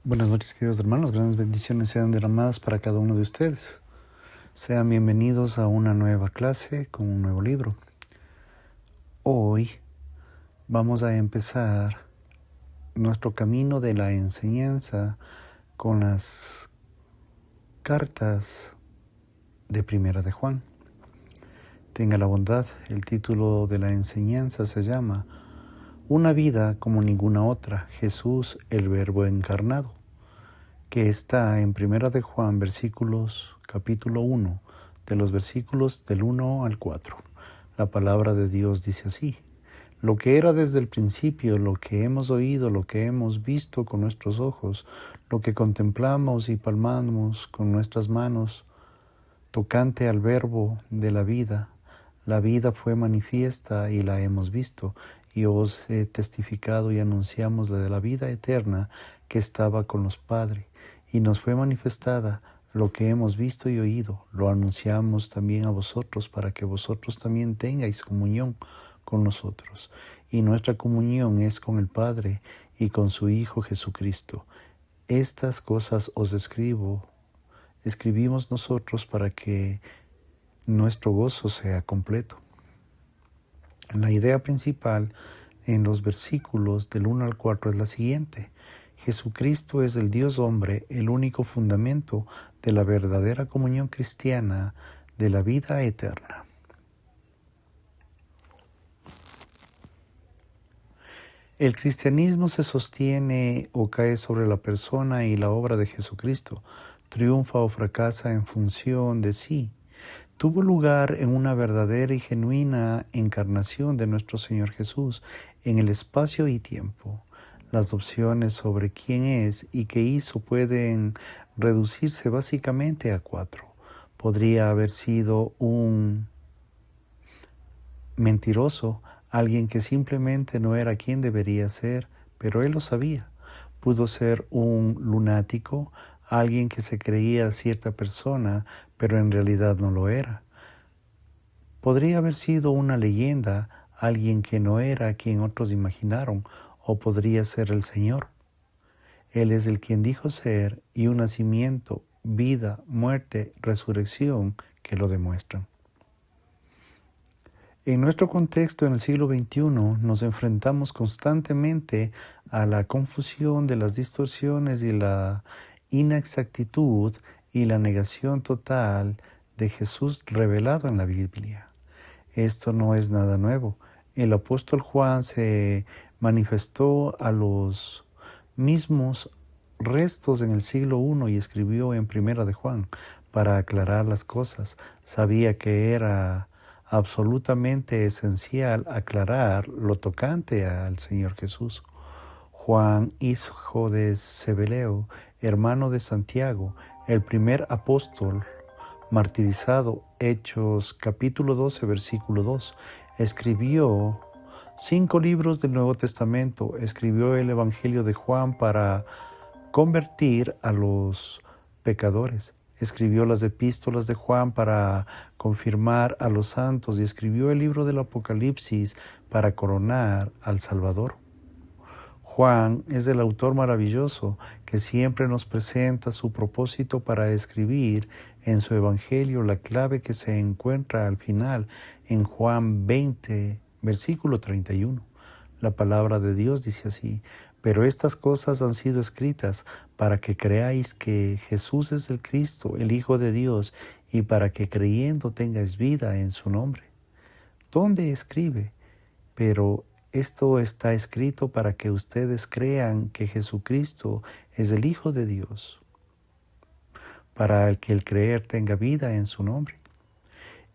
Buenas noches, queridos hermanos. Grandes bendiciones sean derramadas para cada uno de ustedes. Sean bienvenidos a una nueva clase con un nuevo libro. Hoy vamos a empezar nuestro camino de la enseñanza con las cartas de Primera de Juan. Tenga la bondad, el título de la enseñanza se llama Una vida como ninguna otra, Jesús el Verbo encarnado, que está en Primera de Juan, capítulo 1, de los versículos del 1 al 4. La palabra de Dios dice así: lo que era desde el principio, lo que hemos oído, lo que hemos visto con nuestros ojos, lo que contemplamos y palmamos con nuestras manos, tocante al Verbo de la vida fue manifiesta y la hemos visto, y os he testificado y anunciamos la de la vida eterna que estaba con los padres, y nos fue manifestada. Lo que hemos visto y oído, lo anunciamos también a vosotros, para que vosotros también tengáis comunión con nosotros. Y nuestra comunión es con el Padre y con su Hijo Jesucristo. Estas cosas os escribimos nosotros para que nuestro gozo sea completo. La idea principal en los versículos del 1 al 4 es la siguiente: Jesucristo es el Dios hombre, el único fundamento de la verdadera comunión cristiana, de la vida eterna. El cristianismo se sostiene o cae sobre la persona y la obra de Jesucristo, triunfa o fracasa en función de sí. Tuvo lugar en una verdadera y genuina encarnación de nuestro Señor Jesús en el espacio y tiempo. Las opciones sobre quién es y qué hizo pueden reducirse básicamente a 4. Podría haber sido un mentiroso, alguien que simplemente no era quien debería ser, pero él lo sabía. Pudo ser un lunático, alguien que se creía cierta persona, pero en realidad no lo era. Podría haber sido una leyenda, alguien que no era quien otros imaginaron, o podría ser el Señor. Él es el quien dijo ser, y un nacimiento, vida, muerte, resurrección que lo demuestran. En nuestro contexto en el siglo XXI nos enfrentamos constantemente a la confusión de las distorsiones y la inexactitud y la negación total de Jesús revelado en la Biblia. Esto no es nada nuevo. El apóstol Juan se manifestó a los mismos restos en el siglo I y escribió en Primera de Juan para aclarar las cosas. Sabía que era absolutamente esencial aclarar lo tocante al Señor Jesús. Juan, hijo de Zebedeo, hermano de Santiago, el primer apóstol martirizado, Hechos capítulo 12, versículo 2, escribió 5 libros del Nuevo Testamento, escribió el Evangelio de Juan para convertir a los pecadores, escribió las epístolas de Juan para confirmar a los santos y escribió el libro del Apocalipsis para coronar al Salvador. Juan es el autor maravilloso que siempre nos presenta su propósito para escribir en su Evangelio la clave que se encuentra al final en Juan 20, versículo 31. La palabra de Dios dice así: pero estas cosas han sido escritas para que creáis que Jesús es el Cristo, el Hijo de Dios, y para que creyendo tengáis vida en su nombre. ¿Dónde escribe? Pero esto está escrito para que ustedes crean que Jesucristo es el Hijo de Dios, para que el creer tenga vida en su nombre.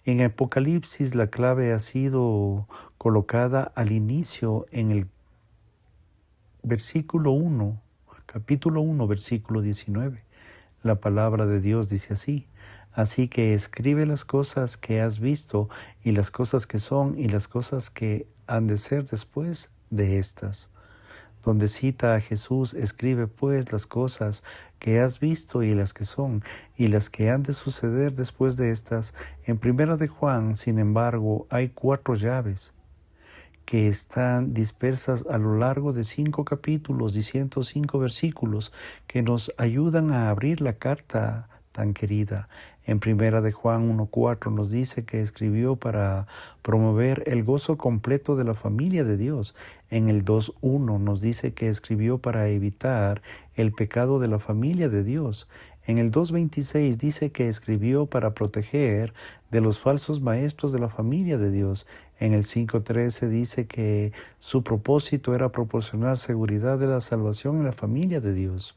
En Apocalipsis la clave ha sido colocada al inicio en el versículo 1, capítulo 1, versículo 19. La palabra de Dios dice así: así que escribe las cosas que has visto y las cosas que son y las cosas que han de ser después de estas. Donde cita a Jesús, escribe pues las cosas que has visto y las que son y las que han de suceder después de estas. En Primera de Juan, sin embargo, hay 4 llaves que están dispersas a lo largo de 5 capítulos y 105 versículos que nos ayudan a abrir la carta tan querida. En Primera de Juan 1:4 nos dice que escribió para promover el gozo completo de la familia de Dios. En el 2:1 nos dice que escribió para evitar el pecado de la familia de Dios. En el 2:26 dice que escribió para proteger de los falsos maestros de la familia de Dios. En el 5:13 dice que su propósito era proporcionar seguridad de la salvación en la familia de Dios.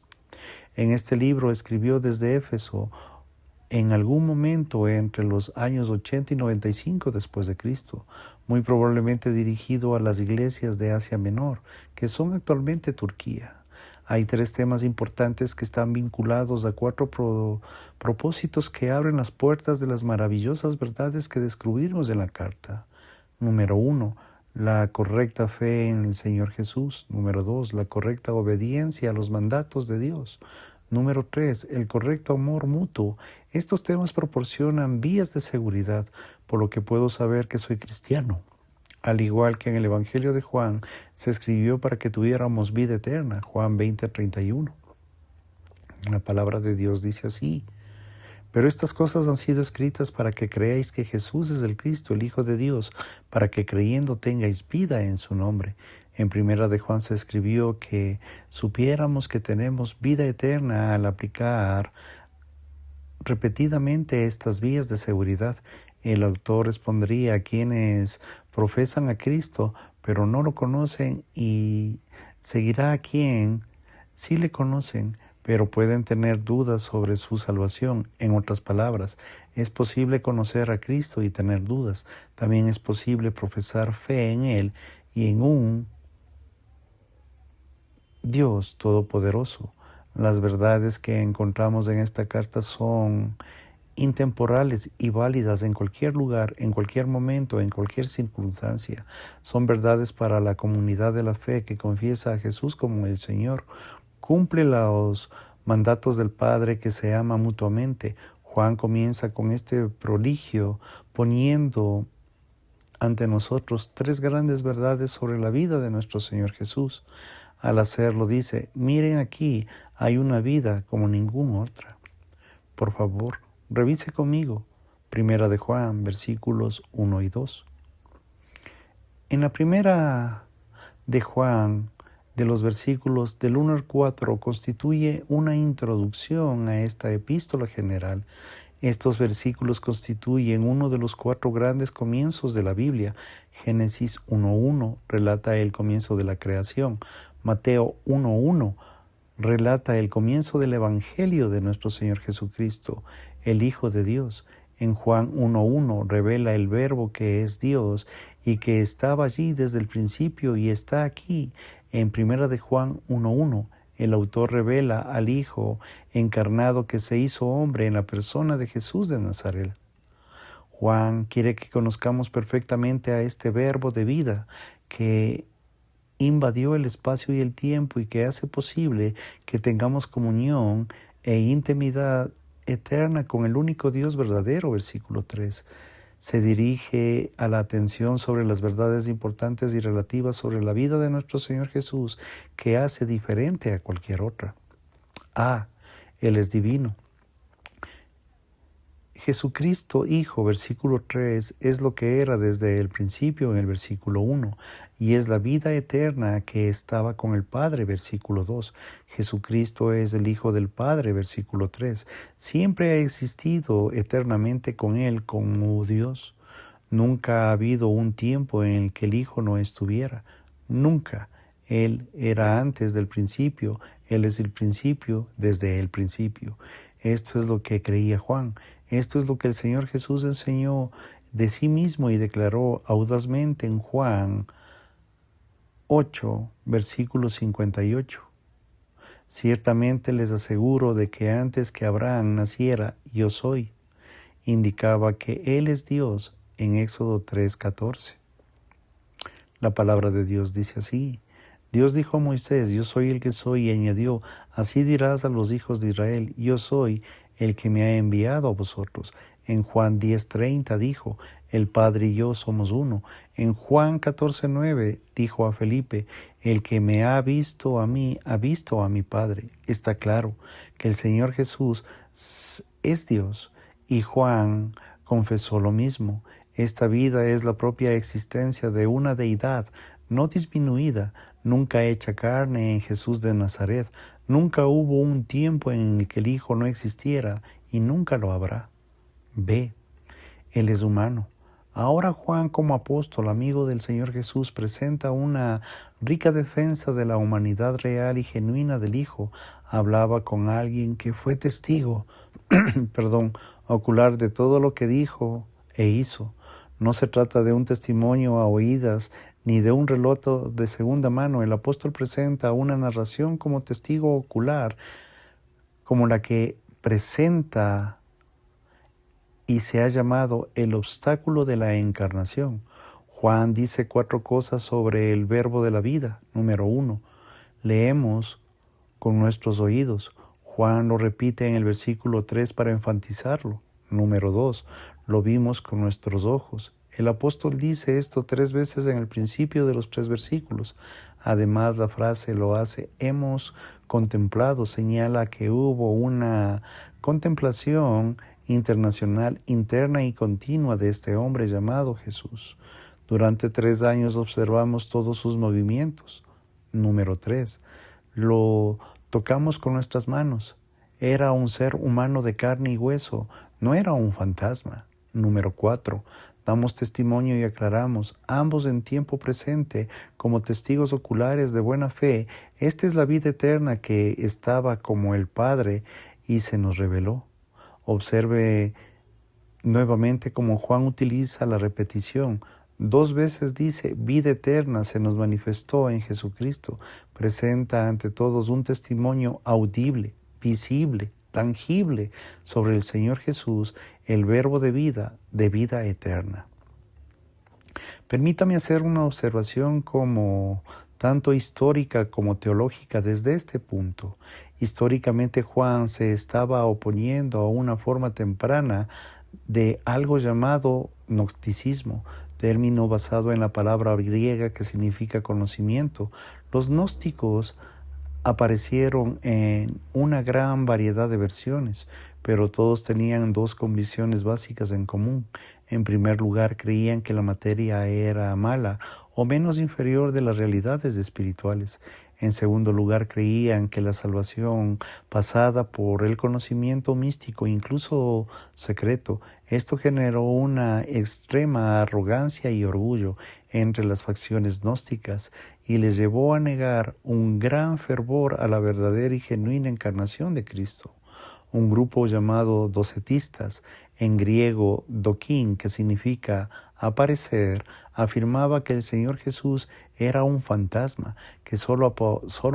En este libro escribió desde Éfeso en algún momento entre los años 80 y 95 después de Cristo, muy probablemente dirigido a las iglesias de Asia Menor, que son actualmente Turquía. Hay 3 temas importantes que están vinculados a 4 propósitos que abren las puertas de las maravillosas verdades que descubrimos en la carta. Número 1, la correcta fe en el Señor Jesús. Número 2, la correcta obediencia a los mandatos de Dios. Número 3, el correcto amor mutuo. Estos temas proporcionan vías de seguridad, por lo que puedo saber que soy cristiano. Al igual que en el Evangelio de Juan, se escribió para que tuviéramos vida eterna. Juan 20:31. La palabra de Dios dice así: pero estas cosas han sido escritas para que creáis que Jesús es el Cristo, el Hijo de Dios, para que creyendo tengáis vida en su nombre. En Primera de Juan se escribió que supiéramos que tenemos vida eterna al aplicar repetidamente estas vías de seguridad. El autor respondería a quienes profesan a Cristo, pero no lo conocen, y seguirá a quien sí le conocen, pero pueden tener dudas sobre su salvación. En otras palabras, es posible conocer a Cristo y tener dudas. También es posible profesar fe en Él y en un Dios todopoderoso. Las verdades que encontramos en esta carta son intemporales y válidas en cualquier lugar, en cualquier momento, en cualquier circunstancia. Son verdades para la comunidad de la fe que confiesa a Jesús como el Señor. Cumple los mandatos del Padre, que se ama mutuamente. Juan comienza con este prodigio poniendo ante nosotros 3 grandes verdades sobre la vida de nuestro Señor Jesús. Al hacerlo dice: miren aquí, hay una vida como ninguna otra. Por favor, revise conmigo Primera de Juan, versículos 1 y 2. En la Primera de Juan, de los versículos del 1 al 4, constituye una introducción a esta epístola general. Estos versículos constituyen uno de los 4 grandes comienzos de la Biblia. Génesis 1:1 relata el comienzo de la creación. Mateo 1:1 relata el comienzo del Evangelio de nuestro Señor Jesucristo, el Hijo de Dios. En Juan 1:1 revela el Verbo, que es Dios y que estaba allí desde el principio y está aquí. En Primera de Juan 1:1 el autor revela al Hijo encarnado que se hizo hombre en la persona de Jesús de Nazaret. Juan quiere que conozcamos perfectamente a este Verbo de vida que invadió el espacio y el tiempo y que hace posible que tengamos comunión e intimidad eterna con el único Dios verdadero. Versículo 3. Se dirige a la atención sobre las verdades importantes y relativas sobre la vida de nuestro Señor Jesús, que hace diferente a cualquier otra. Él es divino. Jesucristo, Hijo, versículo 3, es lo que era desde el principio en el versículo 1, y es la vida eterna que estaba con el Padre, versículo 2. Jesucristo es el Hijo del Padre, versículo 3. Siempre ha existido eternamente con Él como Dios. Nunca ha habido un tiempo en el que el Hijo no estuviera. Nunca. Él era antes del principio. Él es el principio desde el principio. Esto es lo que creía Juan. Esto es lo que el Señor Jesús enseñó de sí mismo y declaró audazmente en Juan 8, versículo 58. Ciertamente les aseguro de que antes que Abraham naciera, yo soy. Indicaba que Él es Dios en Éxodo 3:14. La palabra de Dios dice así: Dios dijo a Moisés: yo soy el que soy, y añadió: así dirás a los hijos de Israel: yo soy el que me ha enviado a vosotros. En Juan 10:30 dijo, el Padre y yo somos uno. En Juan 14:9 dijo a Felipe, el que me ha visto a mí, ha visto a mi Padre. Está claro que el Señor Jesús es Dios. Y Juan confesó lo mismo. Esta vida es la propia existencia de una deidad no disminuida, nunca hecha carne en Jesús de Nazaret. Nunca hubo un tiempo en el que el Hijo no existiera y nunca lo habrá. B. Él es humano. Ahora Juan, como apóstol, amigo del Señor Jesús, presenta una rica defensa de la humanidad real y genuina del Hijo. Hablaba con alguien que fue testigo, ocular de todo lo que dijo e hizo. No se trata de un testimonio a oídas ni de un relato de segunda mano. El apóstol presenta una narración como testigo ocular, como la que presenta y se ha llamado el obstáculo de la encarnación. Juan dice 4 cosas sobre el verbo de la vida. Número 1, leemos con nuestros oídos. Juan lo repite en el versículo 3 para enfatizarlo. Número 2, lo vimos con nuestros ojos. El apóstol dice esto 3 veces en el principio de los 3 versículos. Además, la frase lo hace hemos contemplado señala que hubo una contemplación internacional, interna y continua de este hombre llamado Jesús. Durante 3 años observamos todos sus movimientos. Número 3, lo tocamos con nuestras manos. Era un ser humano de carne y hueso, no era un fantasma. Número 4, damos testimonio y aclaramos, ambos en tiempo presente, como testigos oculares de buena fe. Esta es la vida eterna que estaba como el Padre y se nos reveló. Observe nuevamente cómo Juan utiliza la repetición. 2 veces dice, vida eterna se nos manifestó en Jesucristo. Presenta ante todos un testimonio audible, visible, tangible sobre el Señor Jesús, el verbo de vida eterna. Permítame hacer una observación como tanto histórica como teológica desde este punto. Históricamente Juan se estaba oponiendo a una forma temprana de algo llamado gnosticismo, término basado en la palabra griega que significa conocimiento. Los gnósticos aparecieron en una gran variedad de versiones, pero todos tenían 2 convicciones básicas en común. En primer lugar, creían que la materia era mala o menos inferior de las realidades espirituales. En segundo lugar, creían que la salvación pasada por el conocimiento místico, incluso secreto, esto generó una extrema arrogancia y orgullo entre las facciones gnósticas y les llevó a negar un gran fervor a la verdadera y genuina encarnación de Cristo. Un grupo llamado docetistas, en griego dokin, que significa aparecer, afirmaba que el Señor Jesús era un fantasma, que solo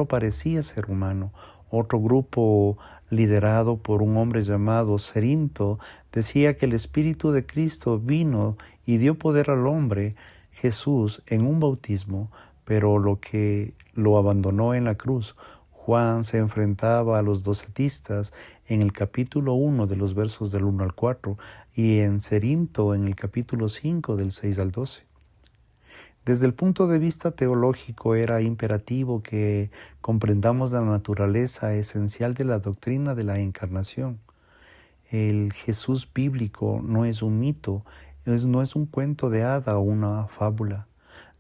parecía ser humano. Otro grupo, liderado por un hombre llamado Cerinto, decía que el Espíritu de Cristo vino y dio poder al hombre Jesús en un bautismo, pero lo abandonó en la cruz. Juan se enfrentaba a los docetistas en el capítulo 1 de los versos del 1 al 4 y en Cerinto en el capítulo 5 del 6 al 12. Desde el punto de vista teológico era imperativo que comprendamos la naturaleza esencial de la doctrina de la encarnación. El Jesús bíblico no es un mito, no es un cuento de hada o una fábula.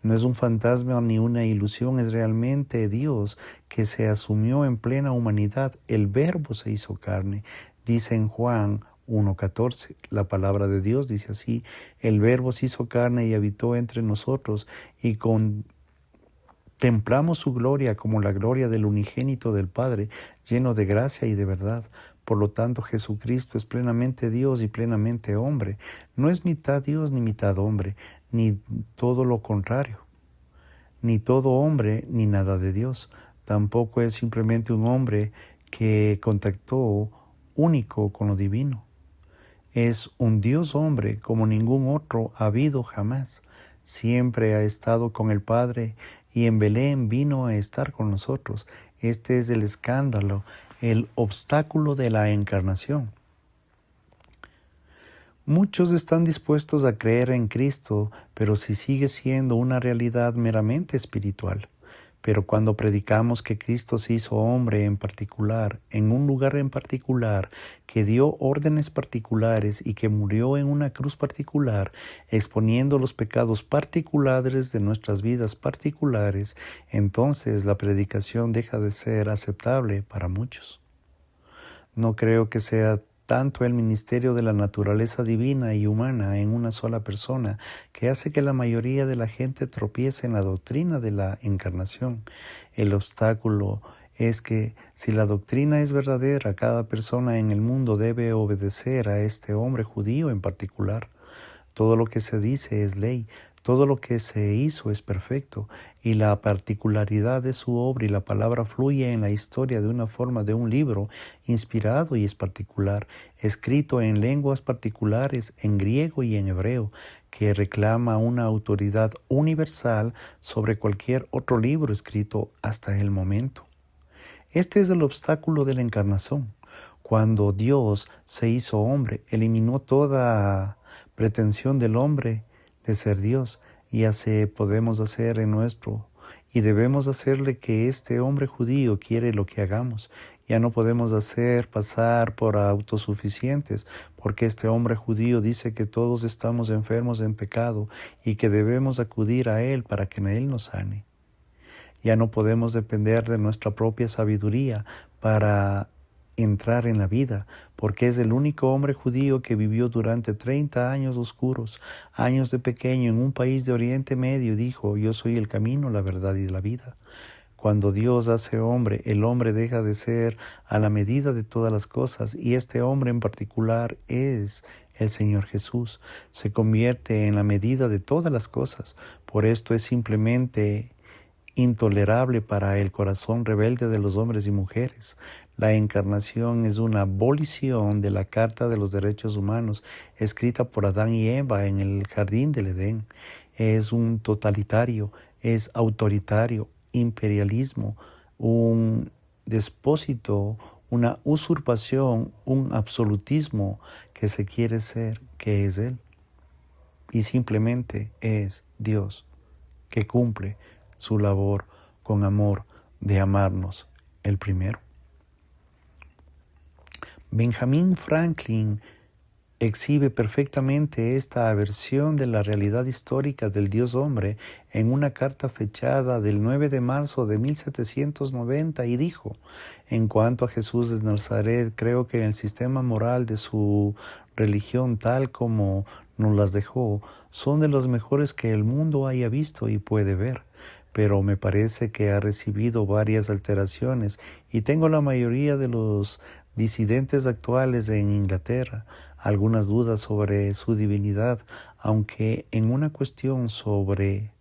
No es un fantasma ni una ilusión, es realmente Dios que se asumió en plena humanidad. El Verbo se hizo carne. Dice en Juan 1:14, la palabra de Dios dice así, el Verbo se hizo carne y habitó entre nosotros y contemplamos su gloria como la gloria del unigénito del Padre, lleno de gracia y de verdad. Por lo tanto, Jesucristo es plenamente Dios y plenamente hombre. No es mitad Dios ni mitad hombre, ni todo lo contrario, ni todo hombre ni nada de Dios. Tampoco es simplemente un hombre que contactó único con lo divino. Es un Dios hombre como ningún otro ha habido jamás. Siempre ha estado con el Padre y en Belén vino a estar con nosotros. Este es el escándalo, el obstáculo de la encarnación. Muchos están dispuestos a creer en Cristo, pero si sigue siendo una realidad meramente espiritual. Pero cuando predicamos que Cristo se hizo hombre en particular, en un lugar en particular, que dio órdenes particulares y que murió en una cruz particular, exponiendo los pecados particulares de nuestras vidas particulares, entonces la predicación deja de ser aceptable para muchos. No creo que sea tanto el ministerio de la naturaleza divina y humana en una sola persona que hace que la mayoría de la gente tropiece en la doctrina de la encarnación. El obstáculo es que si la doctrina es verdadera, cada persona en el mundo debe obedecer a este hombre judío en particular. Todo lo que se dice es ley, todo lo que se hizo es perfecto, y la particularidad de su obra y la palabra fluye en la historia de una forma de un libro inspirado y es particular, escrito en lenguas particulares, en griego y en hebreo, que reclama una autoridad universal sobre cualquier otro libro escrito hasta el momento. Este es el obstáculo de la encarnación. Cuando Dios se hizo hombre, eliminó toda pretensión del hombre de ser Dios, y así podemos hacer en nuestro, y debemos hacerle que este hombre judío quiere lo que hagamos. Ya no podemos hacer pasar por autosuficientes, porque este hombre judío dice que todos estamos enfermos en pecado y que debemos acudir a Él para que Él nos sane. Ya no podemos depender de nuestra propia sabiduría para entrar en la vida, porque es el único hombre judío que vivió durante 30 años oscuros, años de pequeño en un país de Oriente Medio, y dijo: yo soy el camino, la verdad y la vida. Cuando Dios hace hombre, el hombre deja de ser a la medida de todas las cosas, y este hombre en particular es el Señor Jesús. Se convierte en la medida de todas las cosas. Por esto es simplemente intolerable para el corazón rebelde de los hombres y mujeres. La encarnación es una abolición de la Carta de los Derechos Humanos escrita por Adán y Eva en el jardín del Edén. Es un totalitario, es autoritario, imperialismo, un despósito, una usurpación, un absolutismo que se quiere ser, que es Él. Y simplemente es Dios que cumple su labor con amor de amarnos el primero. Benjamin Franklin exhibe perfectamente esta aversión de la realidad histórica del Dios hombre en una carta fechada del 9 de marzo de 1790 y dijo: en cuanto a Jesús de Nazaret, creo que el sistema moral de su religión, tal como nos las dejó, son de los mejores que el mundo haya visto y puede ver. Pero me parece que ha recibido varias alteraciones y tengo la mayoría de los disidentes actuales en Inglaterra algunas dudas sobre su divinidad, aunque en una cuestión sobre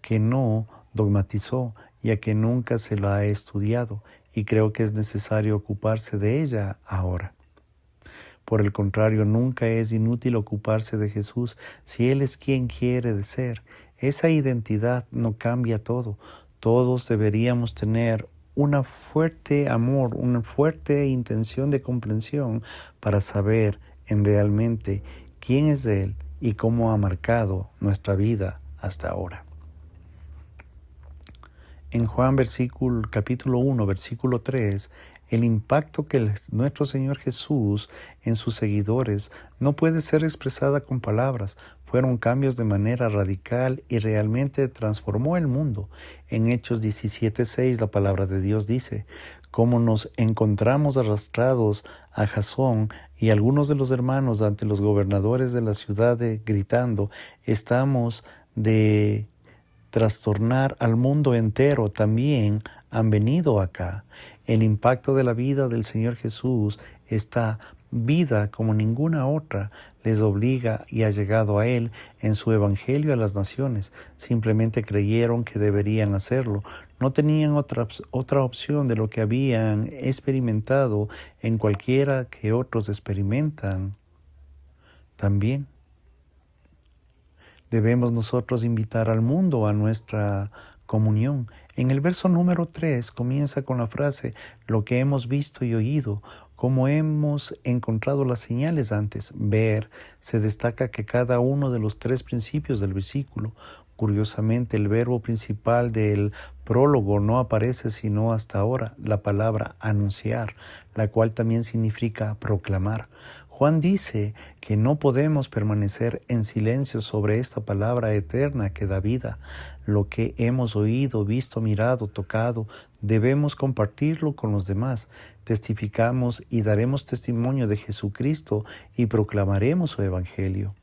que no dogmatizó, ya que nunca se la ha estudiado, y creo que es necesario ocuparse de ella ahora. Por el contrario, nunca es inútil ocuparse de Jesús si Él es quien quiere ser. Esa identidad no cambia todo. Todos deberíamos tener un fuerte amor, una fuerte intención de comprensión para saber en realmente quién es Él y cómo ha marcado nuestra vida hasta ahora. En Juan capítulo 1, versículo 3, el impacto que nuestro Señor Jesús en sus seguidores no puede ser expresada con palabras. Fueron cambios de manera radical y realmente transformó el mundo. En Hechos 17:6 la palabra de Dios dice: como nos encontramos arrastrados a Jasón y algunos de los hermanos ante los gobernadores de la ciudad gritando: estamos de trastornar al mundo entero, también han venido acá. El impacto de la vida del Señor Jesús, esta vida como ninguna otra, les obliga y ha llegado a Él en su evangelio a las naciones. Simplemente creyeron que deberían hacerlo. No tenían otra opción de lo que habían experimentado en cualquiera que otros experimentan también. Debemos nosotros invitar al mundo a nuestra comunión. En el verso número 3 comienza con la frase: lo que hemos visto y oído, Como hemos encontrado las señales antes, ver, se destaca que cada uno de los tres principios del versículo. Curiosamente, el verbo principal del prólogo no aparece sino hasta ahora, la palabra anunciar, la cual también significa proclamar. Juan dice que no podemos permanecer en silencio sobre esta palabra eterna que da vida. Lo que hemos oído, visto, mirado, tocado, debemos compartirlo con los demás. Testificamos y daremos testimonio de Jesucristo y proclamaremos su evangelio.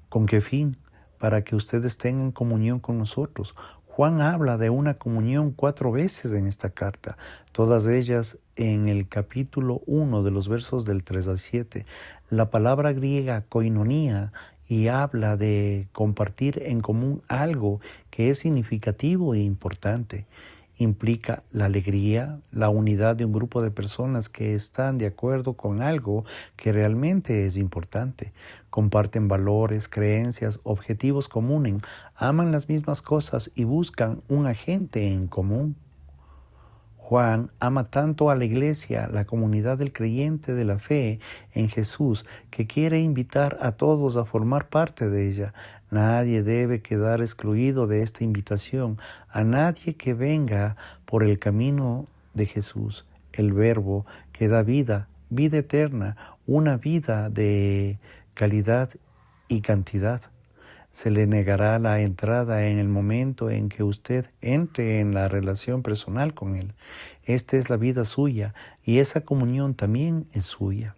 ¿Con qué fin? Para que ustedes tengan comunión con nosotros. Juan habla de una comunión 4 veces en esta carta, todas ellas en el capítulo 1 de los versos del 3 al 7. La palabra griega koinonía y habla de compartir en común algo que es significativo e importante. Implica la alegría, la unidad de un grupo de personas que están de acuerdo con algo que realmente es importante. Comparten valores, creencias, objetivos comunes, aman las mismas cosas y buscan un agente en común. Juan ama tanto a la iglesia, la comunidad del creyente de la fe en Jesús, que quiere invitar a todos a formar parte de ella. Nadie debe quedar excluido de esta invitación, a nadie que venga por el camino de Jesús, el Verbo que da vida, vida eterna, una vida de calidad y cantidad. Se le negará la entrada en el momento en que usted entre en la relación personal con Él. Esta es la vida suya y esa comunión también es suya.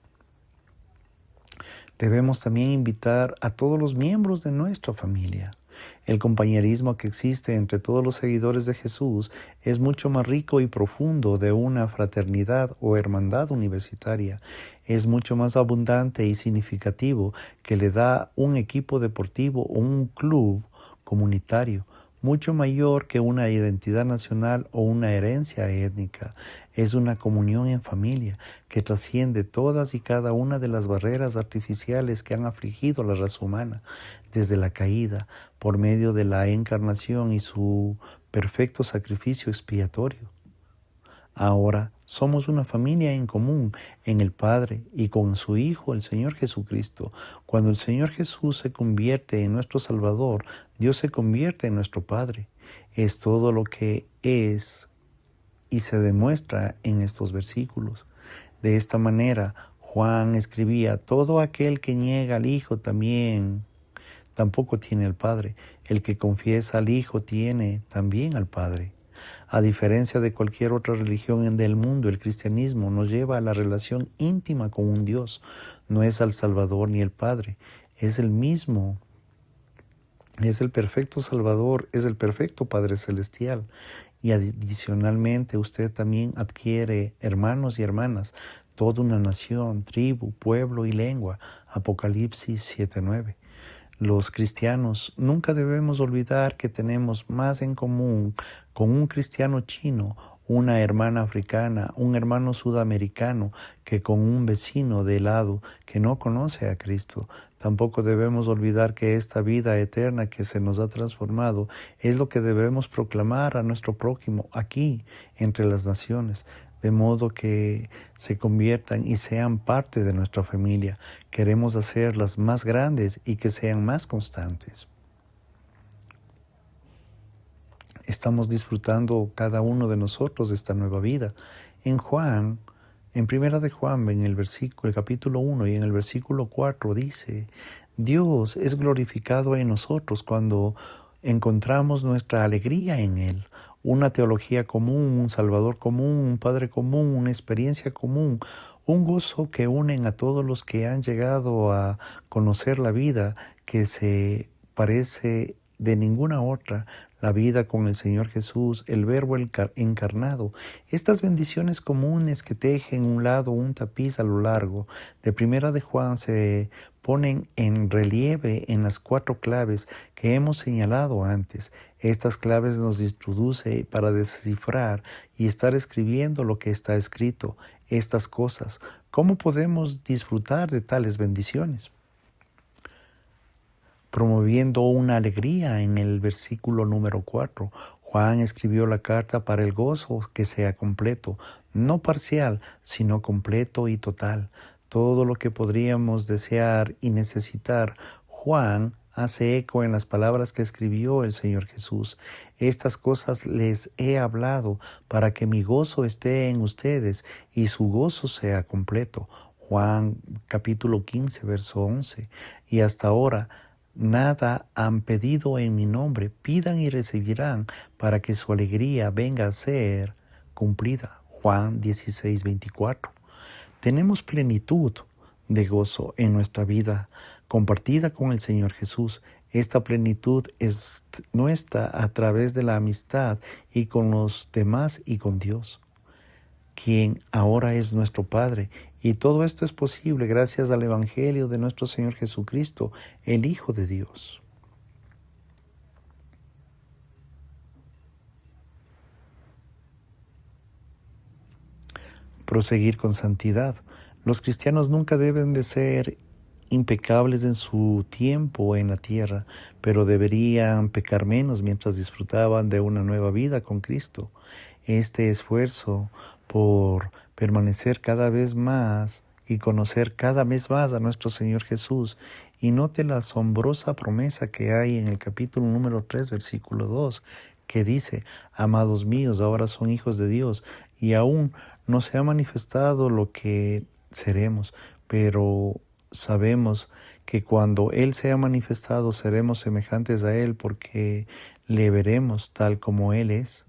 Debemos también invitar a todos los miembros de nuestra familia. El compañerismo que existe entre todos los seguidores de Jesús es mucho más rico y profundo de una fraternidad o hermandad universitaria. Es mucho más abundante y significativo que le da un equipo deportivo o un club comunitario, mucho mayor que una identidad nacional o una herencia étnica. Es una comunión en familia que trasciende todas y cada una de las barreras artificiales que han afligido a la raza humana desde la caída, por medio de la encarnación y su perfecto sacrificio expiatorio. Ahora somos una familia en común en el Padre y con su Hijo, el Señor Jesucristo. Cuando el Señor Jesús se convierte en nuestro Salvador, Dios se convierte en nuestro Padre. Es todo lo que es y se demuestra en estos versículos. De esta manera, Juan escribía: todo aquel que niega al Hijo tampoco tiene al Padre. El que confiesa al Hijo tiene también al Padre. A diferencia de cualquier otra religión del mundo, el cristianismo nos lleva a la relación íntima con un Dios. No es al Salvador ni el Padre, es el mismo. Es el perfecto Salvador, es el perfecto Padre Celestial. Y adicionalmente usted también adquiere hermanos y hermanas, toda una nación, tribu, pueblo y lengua. Apocalipsis 7:9. Los cristianos nunca debemos olvidar que tenemos más en común con un cristiano chino, una hermana africana, un hermano sudamericano, que con un vecino de lado que no conoce a Cristo. Tampoco debemos olvidar que esta vida eterna que se nos ha transformado es lo que debemos proclamar a nuestro prójimo aquí, entre las naciones, de modo que se conviertan y sean parte de nuestra familia. Queremos hacerlas más grandes y que sean más constantes. Estamos disfrutando cada uno de nosotros de esta nueva vida. En Primera de Juan, en el capítulo 1 y en el versículo 4 dice: Dios es glorificado en nosotros cuando encontramos nuestra alegría en Él. Una teología común, un Salvador común, un Padre común, una experiencia común, un gozo que unen a todos los que han llegado a conocer la vida que se parece de ninguna otra, la vida con el Señor Jesús, el Verbo encarnado. Estas bendiciones comunes que tejen un lado un tapiz a lo largo de Primera de Juan se ponen en relieve en las 4 claves que hemos señalado antes. Estas claves nos introduce para descifrar y estar escribiendo lo que está escrito, estas cosas. ¿Cómo podemos disfrutar de tales bendiciones? Promoviendo una alegría en el versículo número 4. Juan escribió la carta para el gozo que sea completo, no parcial, sino completo y total. Todo lo que podríamos desear y necesitar, Juan hace eco en las palabras que escribió el Señor Jesús. Estas cosas les he hablado para que mi gozo esté en ustedes y su gozo sea completo. Juan capítulo 15, verso 11. Y hasta ahora, nada han pedido en mi nombre, pidan y recibirán para que su alegría venga a ser cumplida. Juan 16, 24. Tenemos plenitud de gozo en nuestra vida compartida con el Señor Jesús. Esta plenitud es nuestra a través de la amistad y con los demás y con Dios, quien ahora es nuestro Padre. Y todo esto es posible gracias al Evangelio de nuestro Señor Jesucristo, el Hijo de Dios. Proseguir con santidad. Los cristianos nunca deben de ser impecables en su tiempo en la tierra, pero deberían pecar menos mientras disfrutaban de una nueva vida con Cristo. Este esfuerzo por permanecer cada vez más y conocer cada vez más a nuestro Señor Jesús. Y note la asombrosa promesa que hay en el capítulo número 3, versículo 2, que dice: amados míos, ahora son hijos de Dios, y aún no se ha manifestado lo que seremos, pero sabemos que cuando Él sea manifestado seremos semejantes a Él, porque le veremos tal como Él es.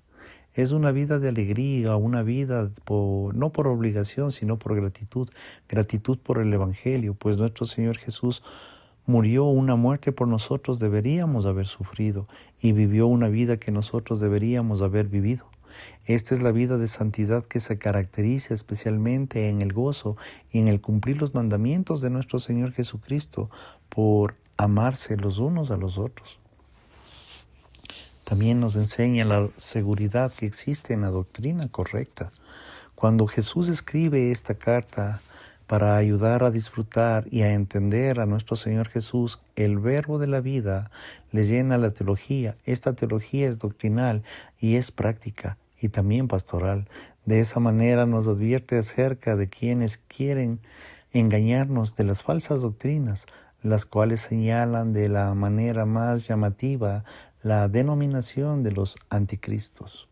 Es una vida de alegría, una vida no por obligación, sino por gratitud. Gratitud por el Evangelio, pues nuestro Señor Jesús murió una muerte por nosotros deberíamos haber sufrido y vivió una vida que nosotros deberíamos haber vivido. Esta es la vida de santidad que se caracteriza especialmente en el gozo y en el cumplir los mandamientos de nuestro Señor Jesucristo por amarse los unos a los otros. También nos enseña la seguridad que existe en la doctrina correcta. Cuando Jesús escribe esta carta para ayudar a disfrutar y a entender a nuestro Señor Jesús, el verbo de la vida le llena la teología. Esta teología es doctrinal y es práctica y también pastoral. De esa manera nos advierte acerca de quienes quieren engañarnos de las falsas doctrinas, las cuales señalan de la manera más llamativa la denominación de los anticristos.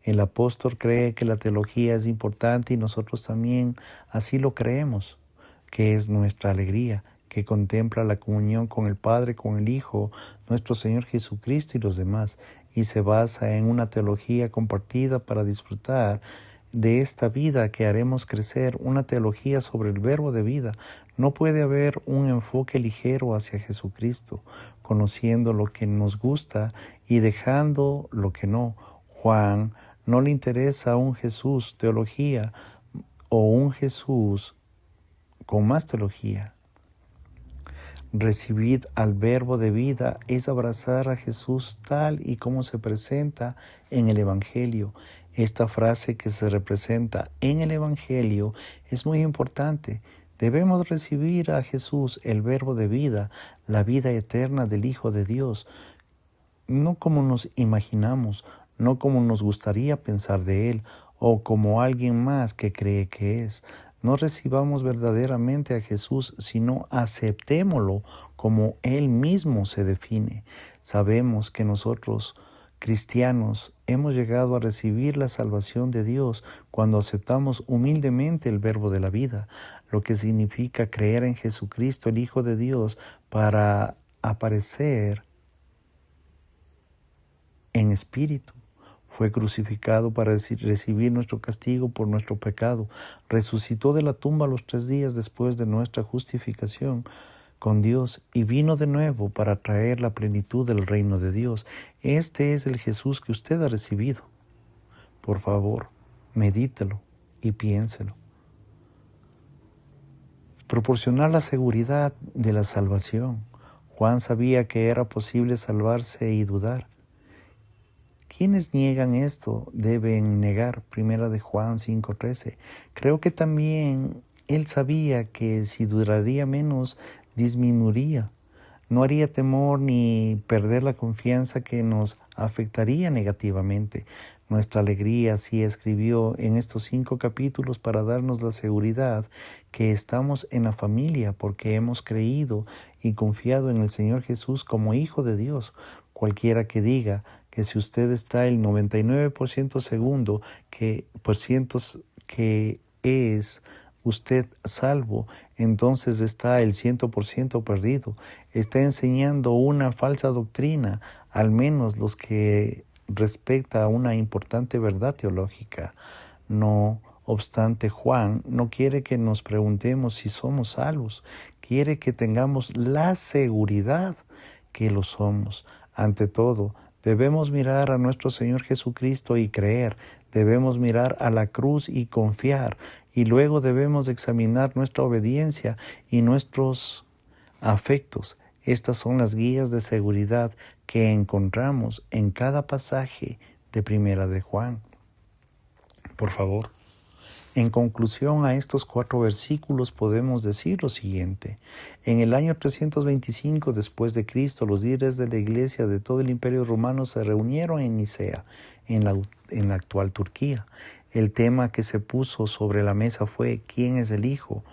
El apóstol cree que la teología es importante y nosotros también así lo creemos, que es nuestra alegría, que contempla la comunión con el Padre, con el Hijo, nuestro Señor Jesucristo y los demás, y se basa en una teología compartida para disfrutar de esta vida que haremos crecer, una teología sobre el verbo de vida. No puede haber un enfoque ligero hacia Jesucristo, conociendo lo que nos gusta y dejando lo que no. Juan no le interesa un Jesús teología o un Jesús con más teología. Recibir al verbo de vida es abrazar a Jesús tal y como se presenta en el Evangelio. Esta frase que se representa en el Evangelio es muy importante. Debemos recibir a Jesús, el verbo de vida, la vida eterna del Hijo de Dios, no como nos imaginamos, no como nos gustaría pensar de Él o como alguien más que cree que es. No recibamos verdaderamente a Jesús, sino aceptémoslo como Él mismo se define. Sabemos que nosotros, cristianos, hemos llegado a recibir la salvación de Dios cuando aceptamos humildemente el verbo de la vida, lo que significa creer en Jesucristo, el Hijo de Dios, para aparecer en espíritu. Fue crucificado para recibir nuestro castigo por nuestro pecado. Resucitó de la tumba a los 3 días después de nuestra justificación con Dios y vino de nuevo para traer la plenitud del reino de Dios. Este es el Jesús que usted ha recibido. Por favor, medítelo y piénselo. Proporcionar la seguridad de la salvación. Juan sabía que era posible salvarse y dudar. Quienes niegan esto deben negar. Primera de Juan 5:13. Creo que también él sabía que si duraría menos, disminuiría. No haría temor ni perder la confianza que nos afectaría negativamente. Nuestra alegría sí escribió en estos 5 capítulos para darnos la seguridad que estamos en la familia porque hemos creído y confiado en el Señor Jesús como Hijo de Dios. Cualquiera que diga que si usted está el 99% segundo que es usted salvo, entonces está el 100% perdido. Está enseñando una falsa doctrina, al menos los que respecta a una importante verdad teológica. No obstante, Juan no quiere que nos preguntemos si somos salvos, quiere que tengamos la seguridad que lo somos. Ante todo, debemos mirar a nuestro Señor Jesucristo y creer, debemos mirar a la cruz y confiar, y luego debemos examinar nuestra obediencia y nuestros afectos. Estas son las guías de seguridad que encontramos en cada pasaje de Primera de Juan. Por favor, en conclusión a estos 4 versículos podemos decir lo siguiente. En el año 325 después de Cristo, los líderes de la iglesia de todo el Imperio Romano se reunieron en Nicea, en la actual Turquía. El tema que se puso sobre la mesa fue ¿quién es el Hijo?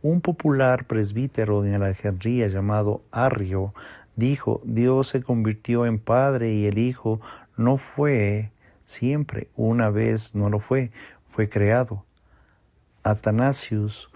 Un popular presbítero en Alejandría llamado Arrio dijo, Dios se convirtió en Padre y el Hijo no fue siempre, una vez no lo fue creado. Atanasius.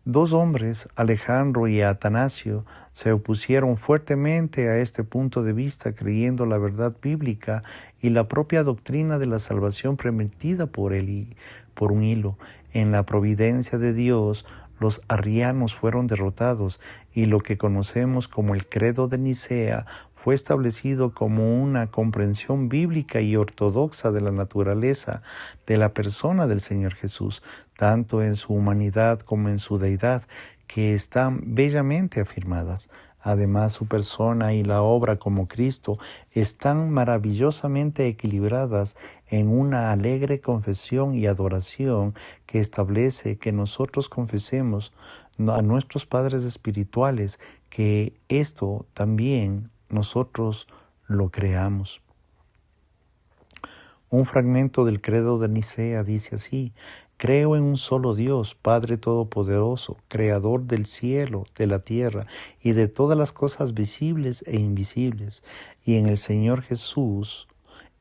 2 hombres, Alejandro y Atanasio, se opusieron fuertemente a este punto de vista, creyendo la verdad bíblica y la propia doctrina de la salvación permitida por un hilo. En la providencia de Dios, los arrianos fueron derrotados y lo que conocemos como el Credo de Nicea fue establecido como una comprensión bíblica y ortodoxa de la naturaleza de la persona del Señor Jesús, tanto en su humanidad como en su deidad, que están bellamente afirmadas. Además, su persona y la obra como Cristo están maravillosamente equilibradas en una alegre confesión y adoración que establece que nosotros confesemos a nuestros padres espirituales, que esto también nosotros lo creamos. Un fragmento del Credo de Nicea dice así: creo en un solo Dios, Padre Todopoderoso, Creador del cielo, de la tierra y de todas las cosas visibles e invisibles, y en el Señor Jesús,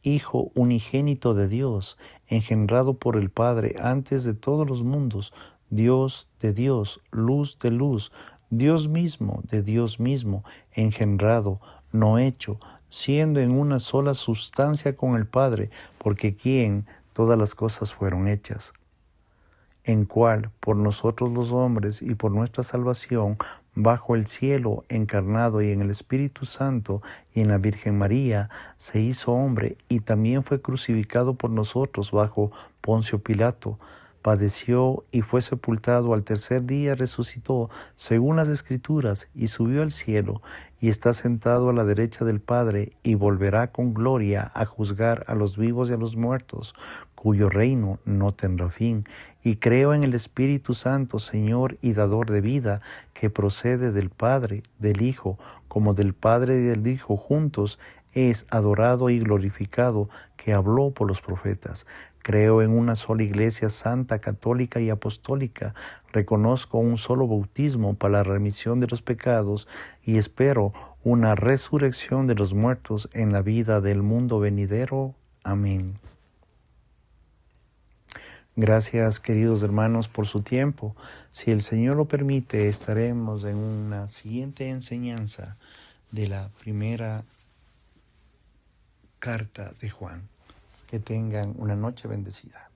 Hijo unigénito de Dios, engendrado por el Padre antes de todos los mundos, Dios de Dios, luz de luz, Dios mismo de Dios mismo, engendrado, no hecho, siendo en una sola sustancia con el Padre, porque quien todas las cosas fueron hechas, en cual por nosotros los hombres y por nuestra salvación, bajo el cielo encarnado y en el Espíritu Santo y en la Virgen María, se hizo hombre y también fue crucificado por nosotros bajo Poncio Pilato. Padeció y fue sepultado, al tercer día resucitó, según las Escrituras, y subió al cielo, y está sentado a la derecha del Padre, y volverá con gloria a juzgar a los vivos y a los muertos, cuyo reino no tendrá fin. Y creo en el Espíritu Santo, Señor y dador de vida, que procede del Padre, del Hijo, como del Padre y del Hijo juntos, es adorado y glorificado, que habló por los profetas. Creo en una sola Iglesia santa, católica y apostólica. Reconozco un solo bautismo para la remisión de los pecados y espero una resurrección de los muertos en la vida del mundo venidero. Amén. Gracias, queridos hermanos, por su tiempo. Si el Señor lo permite, estaremos en una siguiente enseñanza de la primera carta de Juan. Que tengan una noche bendecida.